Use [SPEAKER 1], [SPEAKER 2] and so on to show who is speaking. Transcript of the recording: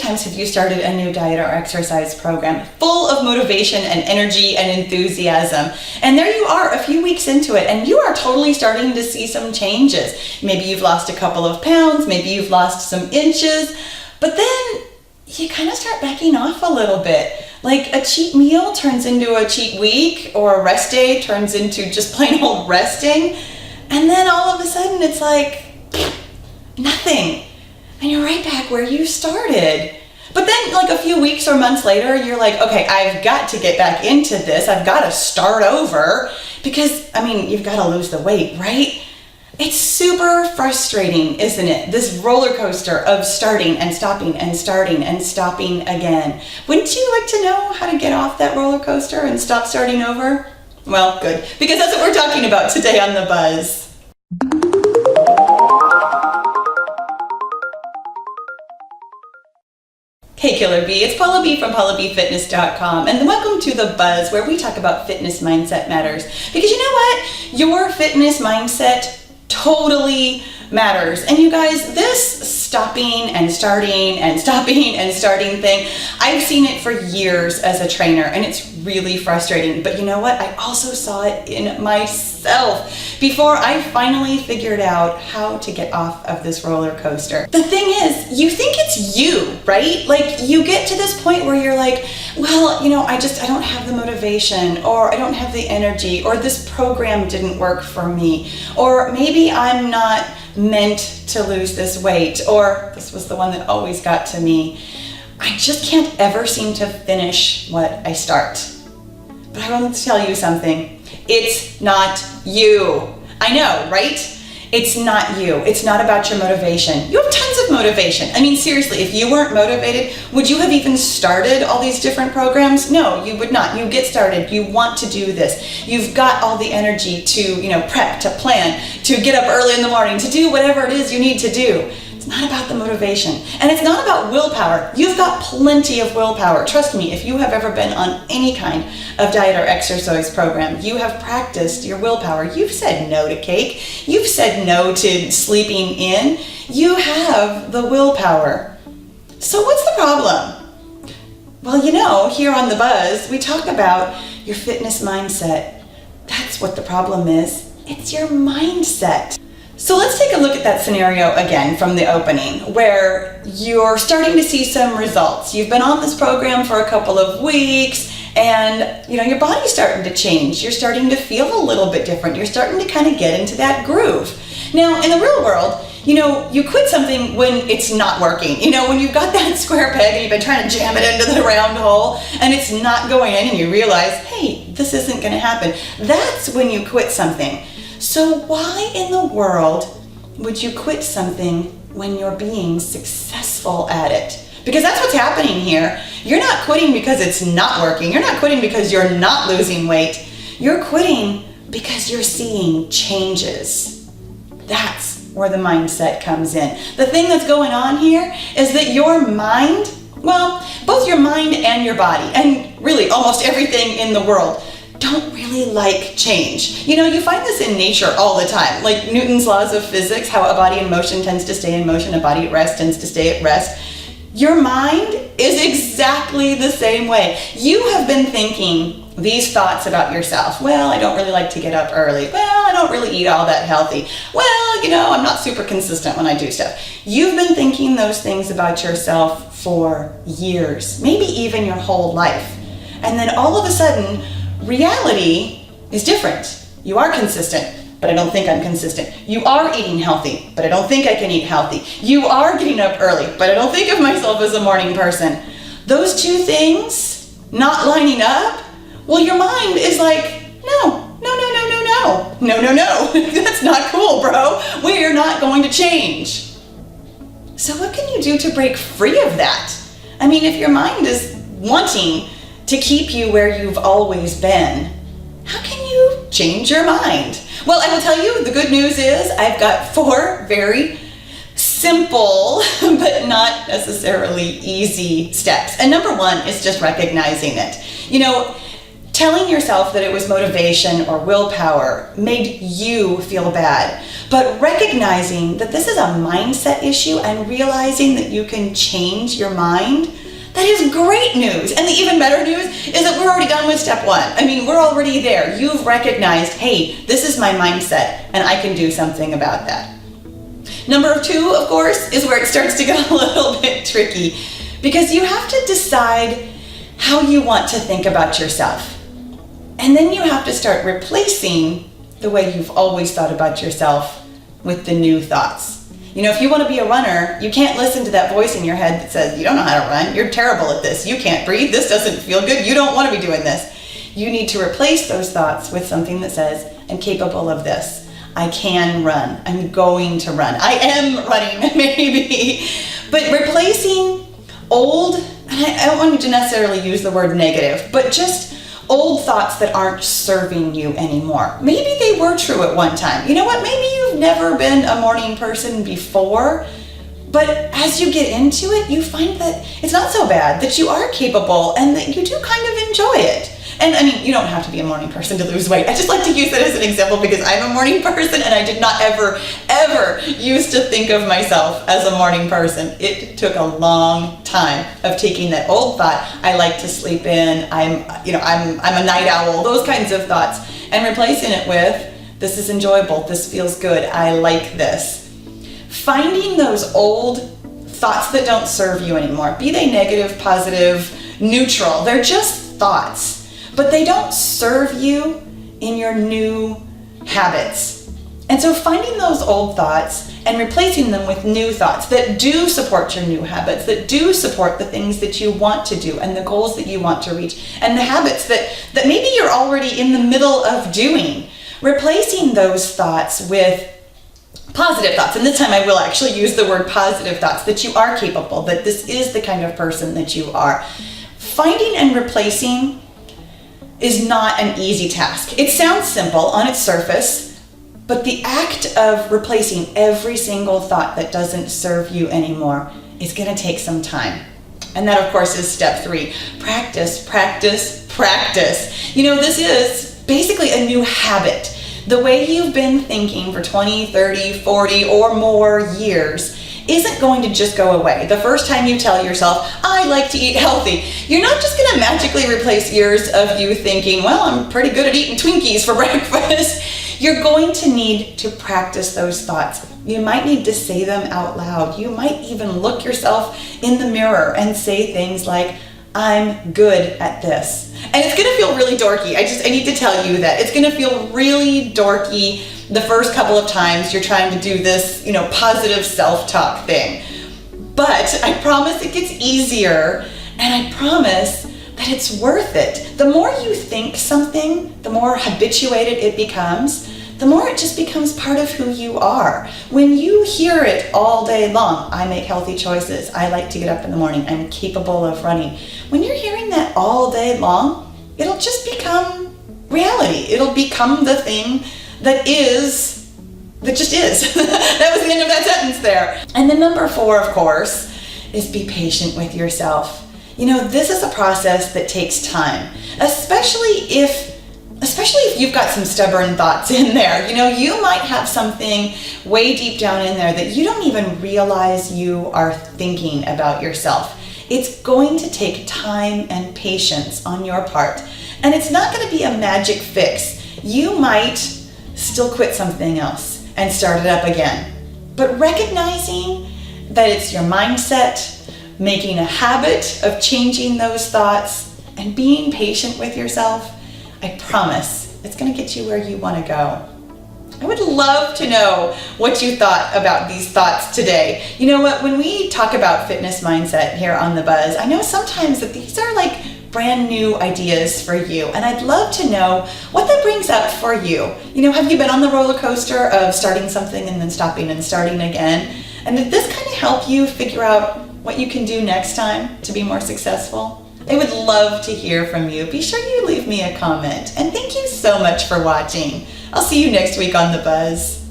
[SPEAKER 1] times have you started a new diet or exercise program full of motivation and energy and enthusiasm? And there you are a few weeks into it, and you are totally starting to see some changes. Maybe you've lost a couple of pounds, maybe you've lost some inches, but then you kind of start backing off a little bit. Like a cheat meal turns into a cheat week, or a rest day turns into just plain old resting. And then all of a sudden it's like nothing. And you're right back where you started. But then like a few weeks or months later, you're like, okay, I've got to get back into this. I've got to start over because, you've got to lose the weight, right? It's super frustrating, isn't it? This roller coaster of starting and stopping and starting and stopping again. Wouldn't you like to know how to get off that roller coaster and stop starting over? Well, good, because that's what we're talking about today on The Buzz. Hey Killer Bee, it's Pahla B from PahlaBFitness.com, and welcome to The Buzz, where we talk about fitness mindset matters. Because you know what? Your fitness mindset totally matters. And you guys, this stopping and starting and stopping and starting thing, I've seen it for years as a trainer, and it's really frustrating. But you know what? I also saw it in myself before I finally figured out how to get off of this roller coaster. The thing is, you think it's you, right? Like you get to this point where you're like, well, I don't have the motivation, or I don't have the energy, or this program didn't work for me, or maybe I'm not meant to lose this weight, or this was the one that always got to me. I just can't ever seem to finish what I start. But I want to tell you something. It's not you. I know, right? It's not you. It's not about your motivation. You have tons of motivation. Seriously, if you weren't motivated, would you have even started all these different programs? No, you would not. You get started. You want to do this. You've got all the energy to, prep, to plan, to get up early in the morning, to do whatever it is you need to do. It's not about the motivation. And it's not about willpower. You've got plenty of willpower. Trust me, if you have ever been on any kind of diet or exercise program, you have practiced your willpower. You've said no to cake. You've said no to sleeping in. You have the willpower. So what's the problem? Well, here on The Buzz, we talk about your fitness mindset. That's what the problem is. It's your mindset. So let's take a look at that scenario again from the opening, where you're starting to see some results. You've been on this program for a couple of weeks, and your body's starting to change. You're starting to feel a little bit different. You're starting to kind of get into that groove. Now, in the real world, you quit something when it's not working. When you've got that square peg and you've been trying to jam it into the round hole and it's not going in, and you realize, hey, this isn't going to happen. That's when you quit something. So why in the world would you quit something when you're being successful at it? Because that's what's happening here. You're not quitting because it's not working. You're not quitting because you're not losing weight. You're quitting because you're seeing changes. That's where the mindset comes in. The thing that's going on here is that your mind, both your mind and your body, and really almost everything in the world, don't really like change. You find this in nature all the time, like Newton's laws of physics, how a body in motion tends to stay in motion, a body at rest tends to stay at rest. Your mind is exactly the same way. You have been thinking these thoughts about yourself. Well, I don't really like to get up early. Well, I don't really eat all that healthy. Well, I'm not super consistent when I do stuff. You've been thinking those things about yourself for years, maybe even your whole life. And then all of a sudden, reality is different. You are consistent, but I don't think I'm consistent. You are eating healthy, but I don't think I can eat healthy. You are getting up early, but I don't think of myself as a morning person. Those two things not lining up, well, your mind is like, no. That's not cool, bro. We're not going to change. So what can you do to break free of that? If your mind is wanting to keep you where you've always been, how can you change your mind? Well, I will tell you, the good news is I've got 4 very simple, but not necessarily easy steps. And number 1 is just recognizing it. Telling yourself that it was motivation or willpower made you feel bad. But recognizing that this is a mindset issue and realizing that you can change your mind, that is great news. And the even better news is that we're already done with step one. I mean, we're already there. You've recognized, hey, this is my mindset and I can do something about that. Number two, of course, is where it starts to get a little bit tricky, because you have to decide how you want to think about yourself. And then you have to start replacing the way you've always thought about yourself with the new thoughts. You know, if you want to be a runner, you can't listen to that voice in your head that says, you don't know how to run, you're terrible at this, you can't breathe, this doesn't feel good, you don't want to be doing this. You need to replace those thoughts with something that says, I'm capable of this. I can run. I'm going to run. I am running, maybe. But replacing old, and I don't want to necessarily use the word negative, but just old thoughts that aren't serving you anymore. Maybe they were true at one time. You know what? Maybe you've never been a morning person before, but as you get into it, you find that it's not so bad, that you are capable and that you do kind of enjoy it. And I mean, you don't have to be a morning person to lose weight. I just like to use that as an example because I'm a morning person and I did not ever used to think of myself as a morning person. It took a long time of taking that old thought, I like to sleep in, I'm a night owl, those kinds of thoughts, and replacing it with, this is enjoyable, this feels good, I like this. Finding those old thoughts that don't serve you anymore, be they negative, positive, neutral, they're just thoughts. But they don't serve you in your new habits. And so finding those old thoughts and replacing them with new thoughts that do support your new habits, that do support the things that you want to do and the goals that you want to reach and the habits that maybe you're already in the middle of doing. Replacing those thoughts with positive thoughts. And this time I will actually use the word positive thoughts, that you are capable, that this is the kind of person that you are. Finding and replacing is not an easy task. It sounds simple on its surface, but the act of replacing every single thought that doesn't serve you anymore is going to take some time. And that, of course, is step 3. Practice, practice, practice. You know, this is basically a new habit. The way you've been thinking for 20, 30, 40 or more years isn't going to just go away. The first time you tell yourself, I like to eat healthy, you're not just going to magically replace years of you thinking, well, I'm pretty good at eating Twinkies for breakfast. You're going to need to practice those thoughts. You might need to say them out loud. You might even look yourself in the mirror and say things like, I'm good at this. And it's going to feel really dorky. I need to tell you that. It's going to feel really dorky the first couple of times you're trying to do this, positive self-talk thing. But I promise it gets easier, and I promise that it's worth it. The more you think something, the more habituated it becomes, the more it just becomes part of who you are. When you hear it all day long, I make healthy choices, I like to get up in the morning, I'm capable of running. When you're hearing that all day long, it'll just become reality. It'll become the thing that just is. That was the end of that sentence there. And then number 4, of course, is be patient with yourself. This is a process that takes time, especially if you've got some stubborn thoughts in there. You might have something way deep down in there that you don't even realize you are thinking about yourself. It's going to take time and patience on your part. And it's not going to be a magic fix. You might still quit something else and start it up again. But recognizing that it's your mindset, making a habit of changing those thoughts, and being patient with yourself, I promise it's going to get you where you want to go. I would love to know what you thought about these thoughts today. You know what? When we talk about fitness mindset here on The Buzz, I know sometimes that these are like brand new ideas for you, and I'd love to know what that brings up for you. Have you been on the roller coaster of starting something and then stopping and starting again? And did this kind of help you figure out what you can do next time to be more successful? I would love to hear from you. Be sure you leave me a comment. And thank you so much for watching. I'll see you next week on The Buzz.